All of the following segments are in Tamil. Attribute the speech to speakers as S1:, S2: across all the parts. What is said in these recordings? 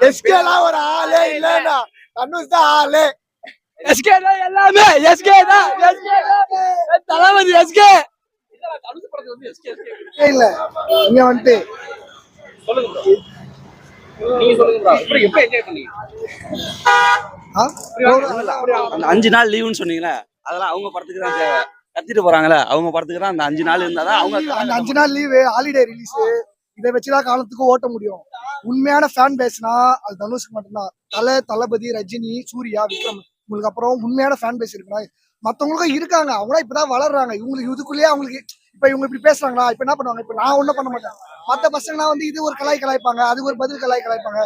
S1: எஸ்கேலாம் ஒரு ஆளே இல்லன்னா தனுஷ் தான் ஆளே.
S2: எஸ்கே தான் எல்லாமே. எஸ்கே தான் தளபதி. எஸ்கே
S1: இல்ல இங்க வந்துட்டு
S3: அந்த 5 நாள் லீவுன்னு சொன்னீங்களே, அதெல்லாம் அவங்க படத்துக்கு தான் தேவை. கத்திட்டு போறாங்களே அவங்க படத்துக்கு தான் அந்த 5 நாள் இருந்தாதான் அவங்க
S1: அந்த 5 நாள் லீவு ஹாலிடே ரிலீஸ் இதை வச்சுதான் காலத்துக்கு ஓட்ட முடியும். உண்மையான ஃபேன் பேஸ்னா அது தனுஷ்க்கு மட்டும்தான். தளபதி, ரஜினி, சூர்யா, விக்ரம் உங்களுக்கு அப்புறம் உண்மையான ஃபேன் பேஸ் இருக்குன்னா மற்றவங்களுக்கும் இருக்காங்க. அவங்களாம் இப்பதான் வளர்றாங்க. இவங்களுக்கு இதுக்குள்ளேயே அவங்களுக்கு இப்ப இவங்க இப்படி பேசுறாங்களா, இப்ப என்ன பண்ணுவாங்க? இப்ப நான் ஒன்றும் பண்ண மாட்டேன். மற்ற பசங்கன்னா வந்து இது ஒரு கலாய்ப்பாங்க, அது ஒரு பதில் கலாய்ப்பாங்க.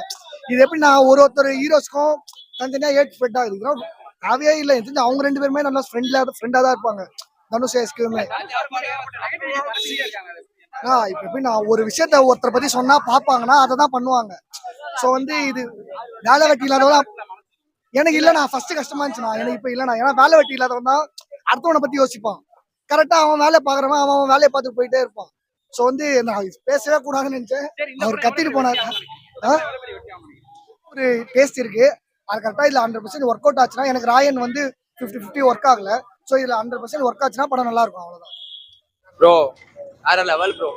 S1: இது எப்படி நான் ஒருத்தர் ஹீரோஸ்க்கும் தனித்தனியா ஏட் ஸ்ப்ரெட் ஆகுது தேவையே இல்லை. அவங்க 2 பேருமே நல்லா ஃப்ரெண்டா தான் இருப்பாங்க. தனுஷ் எஸ்கேமே இப்ப எப்படி நான் ஒரு விஷயத்த ஒருத்தரை பத்தி சொன்னா பாப்பாங்கன்னா அதை தான் பண்ணுவாங்க. ஸோ வந்து இது வேலை வெட்டி இல்லாதவங்க எனக்கு இல்லை. நான் ஃபர்ஸ்ட் கஷ்டமா இருந்துச்சுண்ணா எனக்கு இப்ப இல்லைண்ணா. ஏன்னா வேலை வெட்டி இல்லாதவன் தான் அடுத்தவனை பத்தி யோசிப்பான். கரெக்டா அவன் வேலையை பாக்குறவன் அவன் வேலையை பார்த்துட்டு போயிட்டே இருப்பான். ஸோ வந்து நான் பேசவே கூடாதுன்னு நினைச்சேன். அவர் கத்திட்டு போனார். ஒரு டேஸ்ட் இருக்கு அது கரெக்டா இதுல 100% ஒர்க் அவுட் ஆச்சுன்னா எனக்கு ராயன் வந்து 50-50 ஒர்க் ஆகல. ஸோ இதுல 100% ஒர்க் ஆச்சுன்னா படம் நல்லா இருக்கும். அவ்வளவுதான்
S2: ப்ரோ. வேற லெவல் ப்ரோ.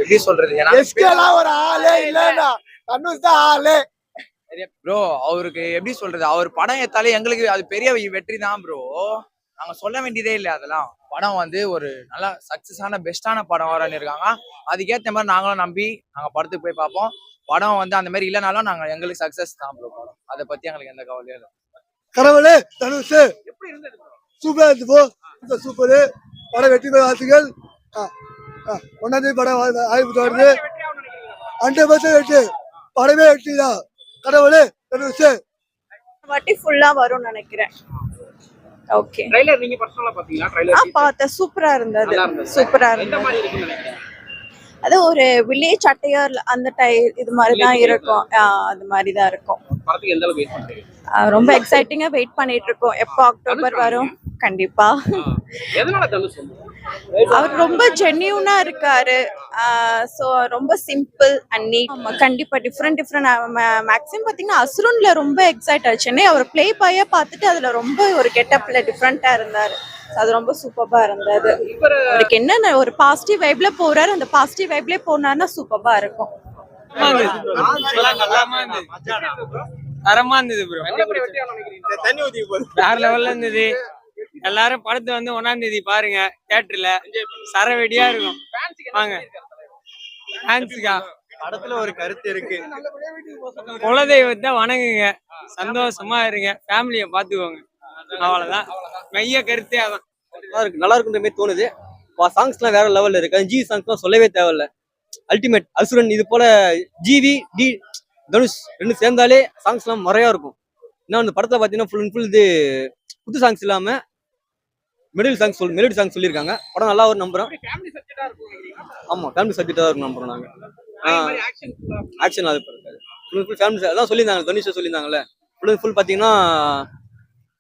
S2: எப்படி சொல்றது?
S1: எஸ்கேலாம் ஒரு ஆளே இல்லன்னா தனுஷ் தான் ஆளே
S2: ப்ரோ. அவருக்கு எப்படி சொல்றது? அவர் படம் ஏத்தாலே எங்களுக்கு அது பெரிய வெற்றி தான் ப்ரோ. நாங்க சொல்ல வேண்டியதே இல்லை. அதெல்லாம் படம் வந்து ஒரு நல்ல சக்சஸான பெஸ்டான படம் வரன்னு இருக்காங்க. அதுக்கேற்ற மாதிரி நாங்களும் நம்பி நாங்க படத்துக்கு போய் பார்ப்போம். படம் வந்து அந்த மாதிரி இல்லைனாலும் நாங்க எங்களுக்கு சக்சஸ் தான் ப்ரோ படம். அதை பத்தி எங்களுக்கு எந்த கவலையும் இல்லை.
S1: கடவுளே தனுஷ் எப்படி இருந்தது? சூப்பரா இருந்துச்சு ப்ரோ. சூப்பர் படம் வெற்றி பெற வாழ்த்துக்கள். ஒன்னாந்தேதி படம் ஆரம்பிச்சு வருது. 100% வெற்றி. படமே வெற்றி தான். கடவுளே தனுஷ்
S4: வாட்டி ஃபுல்லா வரும்னு நினைக்கிறேன். ஓகே.
S2: ட்ரைலர் நீங்க பர்சனலா பாத்தீங்களா? ட்ரைலர்
S4: பார்த்தேன். சூப்பரா இருந்தது. சூப்பரா இருந்தது. அது ஒரு வில்லேஜ் அட்டையர் அந்த இது மாதிரி தான் இருக்கும். அது மாதிரி தான் இருக்கும்.
S2: படத்துக்கு எந்த அளவுக்கு வெயிட் பண்றீங்க?
S4: ரொம்ப எக்ஸைட்டிங்கா வெயிட் பண்ணிட்டு இருக்கோம். எப்போ அக்டோபர் வரும்? கண்டிப்பா.
S2: எதனால தனுஷ்
S4: அவர் ரொம்ப ஜென்யூனா இருக்காரு. ஸோ ரொம்ப சிம்பிள் அண்ட் நீட். கண்டிப்பா டிஃப்ரெண்ட் மேக்ஸிமம் பார்த்தீங்கன்னா அசுரன்ல ரொம்ப எக்ஸைட் ஆச்சுன்னே அவர் பிளே பாயா பார்த்துட்டு அதுல ரொம்ப ஒரு கெட்டப்ல டிஃப்ரெண்டா இருந்தாரு. அது ரொம்ப சூப்பரா இருந்தது. அவருக்கு என்ன ஒரு பாசிட்டிவ் வைப்ல போறாரு. அந்த பாசிட்டிவ் வைப்ல போனாருன்னா சூப்பரா இருக்கும்.
S5: தரமா இருந்தது ப்ரோ. வேற லெவல்ல இருந்தது. எல்லாரும் படத்தை வந்து 1ஆம் தேதி பாருங்க தியேட்டர்ல. சரவெடியா இருக்கும். வாங்க. ஃபேன்ஸ்க்கா
S6: படத்துல ஒரு கருத்து இருக்கு.
S5: குலதெய்வத்தை வணங்குங்க, சந்தோஷமா இருங்க, ஃபேமிலியை பாத்துக்கோங்க. அவ்வளவுதான் மைய கருத்தே. அதான்
S6: நல்லா இருக்குன்ற மாதிரி தோணுது. சாங்ஸ்லாம் வேற லெவல்ல இருக்கு. ஜி சாங்ஸ்லாம் சொல்லவே தேவையில்ல. அல்டிமேட். அசுரன் இது போல ஜிவி டி தனுஷ் 2 சேர்ந்தாலே சாங்ஸ்லாம் முறையா இருக்கும். இன்னும் அந்த படத்தை பார்த்தீங்கன்னா ஃபுல் அண்ட் ஃபுல் இது புது சாங்ஸ் இல்லாம மெலடி சாங்ஸ் சொல்லியிருக்காங்க. படம் நல்லா ஒரு நம்புறோம். ஆமா ஃபேமிலி சப்ஜெக்டா இருக்கும் நம்புறோம் நாங்க. ஆக்ஷன் அது ஃபுல் ஃபுல் ஃபேமிலி அதான் சொல்லியிருந்தாங்க. தனுஷ் சொல்லியிருந்தாங்கல்ல ஃபுல் அண்ட் ஃபுல் பார்த்தீங்கன்னா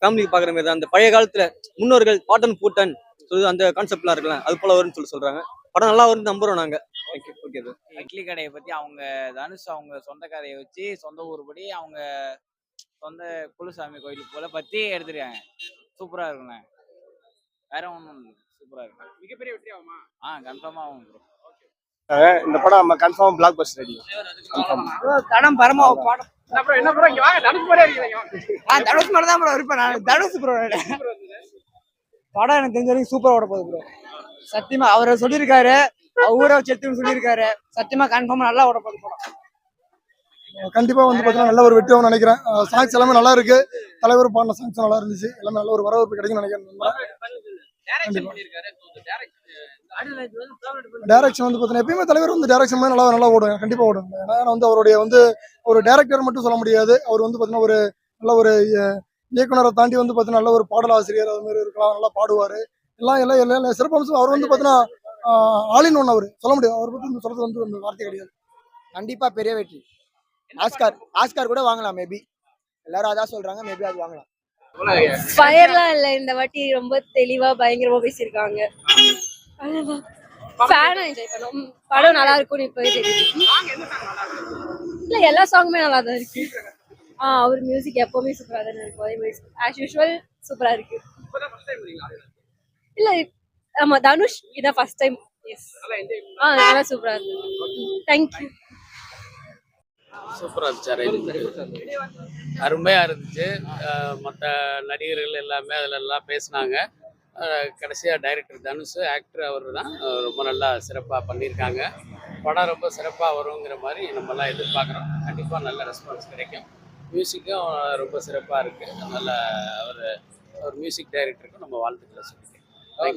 S6: ஃபேமிலிக்கு பார்க்குற மாதிரி தான். அந்த பழைய காலத்துல முன்னோர்கள் பாட்டன் பூட்டன் சொல்லி அந்த கான்செப்ட்லாம் இருக்குல்ல அது போல வரும்னு சொல்றாங்க. படம் நல்லா வரும்னு நம்புறோம் நாங்க. ஓகே.
S5: இட்லி கடையை பத்தி அவங்க தனுஷ் அவங்க சொந்த கதையை வச்சு சொந்த ஊருபடி அவங்க சொந்த குலசாமி கோயிலுக்கு போல பத்தி எடுத்துருக்காங்க. சூப்பரா இருக்குண்ணே. வேற ஒன்றும் சூப்பரா இருக்கு. மிகப்பெரிய வெற்றி ஆகுமா? கன்ஃபார்மா ஆகும் ப்ரோ.
S1: இந்த படம் நம்ம கன்ஃபார்ம் பிளாக் பஸ்டர் அடி.
S2: படம் பரமா படம் என்ன ப்ரோ இங்க வாங்க. தனுஷ் மாதிரி இருக்கீங்க.
S7: தனுஷ் மாதிரி தான் ப்ரோ இருப்பேன் நான். தனுஷ் ப்ரோ படம் எனக்கு தெரிஞ்ச வரைக்கும் சூப்பரா ஓட போகுது ப்ரோ. சத்தியமா அவரை சொல்லியிருக்காரு. ஊரை செத்துன்னு சொல்லியிருக்காரு. சத்தியமா கன்ஃபார்மா நல்லா ஓட போகுது படம்.
S1: கண்டிப்பா வந்து பாத்தீங்கன்னா நல்ல ஒரு வெற்றி ஆகும்னு நினைக்கிறேன். சாங்ஸ் எல்லாமே நல்லா இருக்கு. தலைவர் பாடின சாங்ஸ் நல்லா இருந்துச்சு. எல்லாமே நல்ல ஒரு வரவேற்பு கிடைக்கும்னு நினைக்கிறேன். டைரக்ஷன் வந்து பாத்தீங்கன்னா எப்பயுமே தலைவர் வந்து டைரக்ஷன் நல்லா ஓடும். கண்டிப்பா ஓடும். ஏன்னா வந்து அவருடைய வந்து ஒரு டைரக்டர் மட்டும் சொல்ல முடியாது. அவர் வந்து பாத்தீங்கன்னா ஒரு நல்ல ஒரு இயக்குனரை தாண்டி வந்து பாத்தீங்கன்னா நல்ல ஒரு பாடல் ஆசிரியர் அது மாதிரி இருக்கலாம். நல்லா பாடுவாரு. எல்லாம் சிறப்பம்சம். அவர் வந்து பாத்தீங்கன்னா ஆலின் ஒன். அவர் சொல்ல முடியாது. அவர் பத்தி சொல்றது வந்து அந்த வார்த்தை கிடையாது.
S7: கண்டிப்பா பெரிய வெற்றி. ஆஸ்கார் கூட வாங்கலாம். மேபி எல்லாரும் அதான் சொல்றாங்க. மேபி அது வாங்கலாம்.
S4: ஃபயர்லாம் இல்ல இந்த வாட்டி. ரொம்ப தெளிவா பயங்கரமா பேசியிருக்காங்க. ஃபேனா என்ஜாய் பண்ணோம். படம் நல்லா இருக்கும்னு இப்பவே தெரியுது.
S8: இல்ல எல்லா சாங்குமே நல்லா தான் இருக்கு. அவர் மியூசிக் எப்பவுமே சூப்பரா தானே இருக்கும். அதே மாதிரி ஆஸ் யூஷுவல் சூப்பரா இருக்கு. இல்ல ஆமா தனுஷ் இதான் ஃபர்ஸ்ட் டைம். எஸ் நல்லா சூப்பரா இருக்கு. தேங்க்யூ.
S9: சூப்பராக இருந்துச்சு அரேஞ்ச்மெண்ட், அருமையாக இருந்துச்சு. மற்ற நடிகர்கள் எல்லாமே அதில் எல்லாம் பேசினாங்க. கடைசியாக டைரக்டர் தனுஷ், ஆக்டர் அவர் தான் ரொம்ப நல்லா சிறப்பாக பண்ணியிருக்காங்க. படம் ரொம்ப சிறப்பாக வருங்கிற மாதிரி நம்மலாம் எதிர்பார்க்குறோம். கண்டிப்பாக நல்ல ரெஸ்பான்ஸ் கிடைக்கும். மியூசிக்கும் ரொம்ப சிறப்பாக இருக்குது. நல்ல அவர் மியூசிக் டைரக்டருக்கும் நம்ம வாழ்த்துக்களை சொல்லிக்கிறோம்.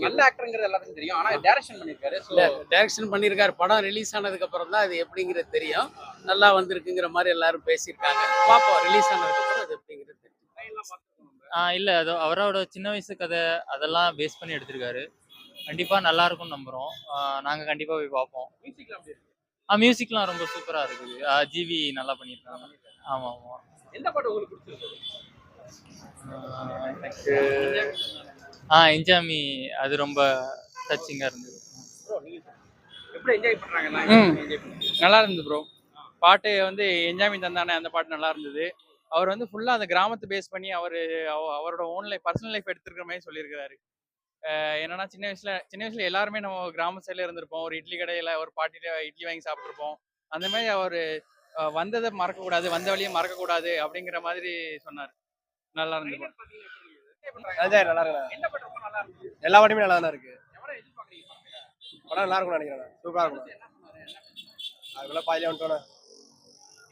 S10: நல்ல ஆக்டருங்கிறது எல்லாருக்கும் தெரியும். ஆனா டைரக்ஷன் பண்ணிருக்காரு.
S9: டைரக்ஷன் பண்ணியிருக்காரு. படம் ரிலீஸ் ஆனதுக்கு அப்புறம் தான் அது எப்படிங்கிறது தெரியும். நல்லா வந்திருக்குங்கிற மாதிரி எல்லாரும் பேசியிருக்காங்க. பார்ப்போம், ரிலீஸ் ஆனதுக்கு அப்புறம் அது எப்படிங்கிறது தெரியும்.
S11: இல்ல அது அவரோட சின்ன வயசு கதை அதெல்லாம் பேஸ் பண்ணி எடுத்திருக்காரு. கண்டிப்பா நல்லா இருக்கும்னு நம்புறோம். நாங்க கண்டிப்பா போய் பார்ப்போம். மியூசிக்லாம் ரொம்ப சூப்பரா இருக்குது. ஜிவி நல்லா பண்ணியிருக்காங்க. ஆமா ஆமா.
S10: எந்த பாட்டு உங்களுக்கு பிடிச்சிருக்கு?
S11: எனக்கு என்ஜாமி அது ரொம்ப டச்சிங்கா இருந்தது.
S10: எப்படி என்ஜாய் பண்றாங்க?
S12: நல்லா இருந்தது ப்ரோ. பாட்டு வந்து என்ஜாய்மி தந்தானே அந்த பாட்டு நல்லா இருந்தது. அவர் வந்து ஃபுல்லாக அந்த கிராமத்தை பேஸ் பண்ணி அவரோட ஓன் லைஃப் பர்சனல் லைஃப் எடுத்துருக்கிற மாதிரி சொல்லியிருக்கிறாரு. என்னன்னா சின்ன வயசுல எல்லாருமே நம்ம கிராம சைடில் இருந்திருப்போம். ஒரு இட்லி கடையில் ஒரு பாட்டியில் இட்லி வாங்கி சாப்பிட்ருப்போம். அந்த மாதிரி அவர் வந்ததை மறக்கக்கூடாது, வந்த வழியை மறக்கக்கூடாது அப்படிங்கிற மாதிரி சொன்னார். நல்லா இருந்தது.
S10: நல்லா இருக்கு. எல்லா பாட்டுமே நல்லா தான் இருக்கு. படம் நல்லா இருக்கும்னு நினைக்கிறேன். சூப்பரா இருக்கும். அதுக்குள்ள பாதியில வந்துட்டோம்.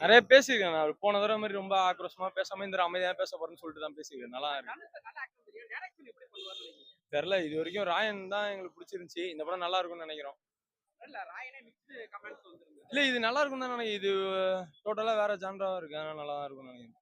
S12: நிறைய பேசியிருக்கேன். அவர் போன தடவை மாதிரி ரொம்ப ஆக்ரோஷமா பேசாம இந்த அமைதியாக பேச போறேன்னு சொல்லிட்டு தான் பேசியிருக்கேன். நல்லா இருக்கு. தெரியல, இது வரைக்கும் ராயன் தான் எங்களுக்கு பிடிச்சிருந்துச்சு. இந்த படம் நல்லா இருக்கும்னு நினைக்கிறோம். இல்ல இது நல்லா இருக்கும்னு தான் நினைக்கிறேன். இது டோட்டலா வேற ஜான்ராவா இருக்கு. அதனால நல்லா தான் இருக்கும்னு நினைக்கிறேன்.